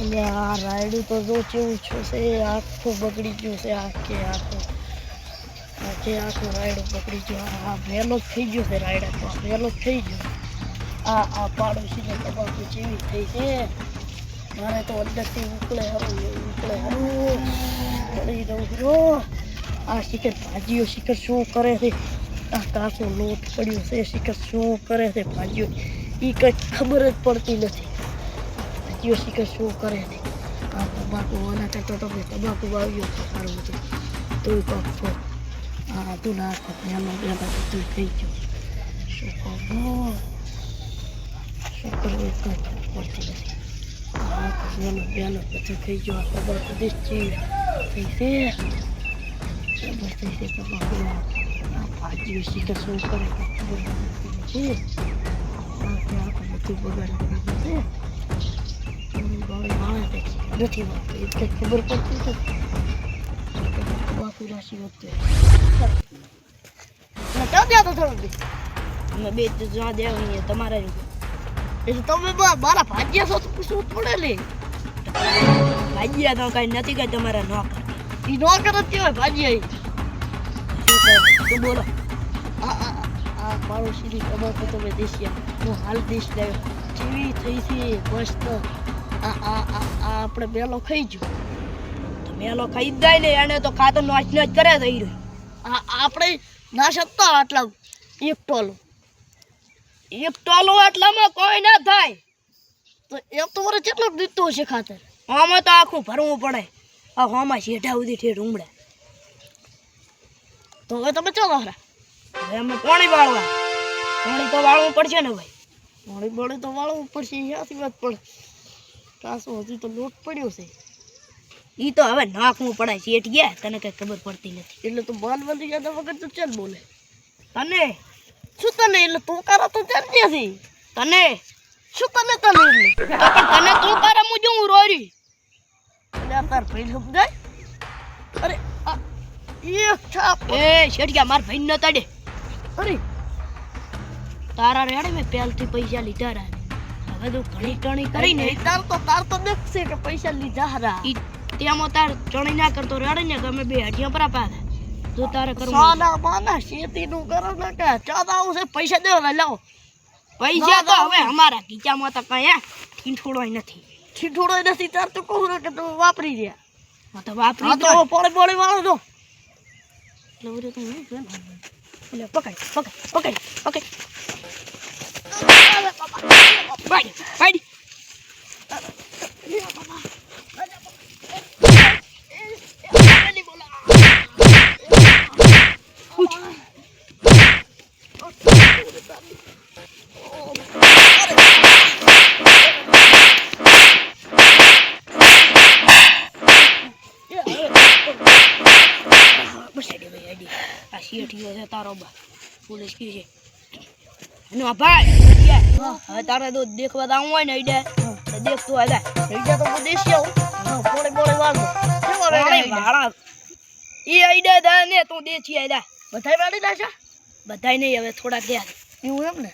એટલે આ રાયડું તો જો કેવું છું છે, આખું બગડી ગયું છે, આખું રાયડું બગડી ગયું. આ વહેલો જ થઈ ગયો છે રાયડા તો, વહેલો જ થઈ ગયો. આ પાડોશીને તમાકુ જેવી થઈ છે, મારે તો અંદરથી ઉકળે હરું બળી દઉં છું. આ શિખર ભાજીઓ શિખર શું કરે છે, આ કાચો લોટ પડ્યો છે, શિખર શું કરે છે ભાજીઓ, એ કંઈ ખબર જ પડતી નથી. ભાજીઓ શિખર શું કરે છે. આ તમાકુ આના કરતાં તમે તમાકુ વાવ્યો તો સારું હતું, તું કાંક છો. આ તું ના એમાં બધું થઈ ગયું. શું કરવું કંઈ ખબર પડતી નથી. આ વહેલો બધું થઈ ગયો. આ તમાકુ દેશ થઈ છે, ખબર થઈ છે તમાકુ. આ ભાજીઓ શિખર શું કરે ખબર પડતી નથી. બધું બગાડી છે, નથી વાગતું એ કંઈ ખબર પડતી નથી. તમાકુ રાશી વધતું ક્યાં ત્યાં તો થોડું અમે બે જ્યાં દેવા તમારા એટલે તમે મારા ભાગ્યા છો તો પૂછવું પડે ને. ભાગ્યા તો કઈ નથી કઈ તમારા નોકર, એ નોકર જ કહેવાય ભાગ્યા. શું બોલો? આ પાડોશીની તમાકુ તમે દેશિયા હું હાલ દેશ લાવ્યો જેવી થઈ છે મસ્ત. આપણે મેલો ખાઈ ગયો તો મેલો ખાઈ જ જાય ને, એને તો ખાતર નાચ કરે થઈ રહ્યો. આપણે ના શકતા આટલા એક ટોલો આટલામાં કોઈ ના થાય તો એક તો મારે કેટલો દીધતો હશે ખાતર. આમાં તો આખું ભરવું પડે. આ હોમાં શેઠા સુધી ઠેઠ ઉમડે. તો હવે તમે ચાલો હવે અમે પાણી તો વાળવું પડશે ને ભાઈ. પાણી તો વાળવું પડશે, ત્યાંથી વાત પડે. કાસો હજી તો લોટ પડ્યો છે, એ તો હવે નાખવું પડે. શેઠ ગયા તને કઈ ખબર પડતી નથી એટલે તું બાલબંધી યાદ વગર તો ચાલ બોલે. તને શું તને એટલે તું કારા તો ચાલ નથી તને શું તને એટલે તને તું કારા મુજબ હું રોરી એટલે તાર ભાઈ સમજાય. અરે એક છાપ એ શેઠ ગયા માર ભાઈ ન તડે. અરે તારા રેડે મેં પહેલથી પૈસા લીધા રહ્યા. હવે તું ઘણી ટણી કરીને તાર તો દેખશે કે પૈસા લીધા હરા. તેમાં તાર ટણી ના કરતો રેડે ને ગમે બે હડિયા પર પાછા જો તારે કરવું સાના માના શેતી નું કરો ને કે ચાદા આવશે પૈસા દેવા લાવો. પૈસા તો હવે અમારા ખીચામાં તો કઈ ઠીઠોડોય નથી. તાર તો કહું કે તું વાપરી રહ્યા તો વાપરી તો પોળી વાળો તો એટલે તું એટલે પકડ પાડી આ શેઠીઓ છે તારો બા પોલીસ કી છે એનો ભાઈ. હવે તારે તો દેખવા આવું હોય ને ઈડે તો દેખતું હોય ઈડે તો દેશી આવું પોળી વાળો ઈ આઈડે દા ને તું દેશી આઈડા બધાય વાળી દા છે. બધાય નહીં હવે થોડાક ગયા એવું એમ ને.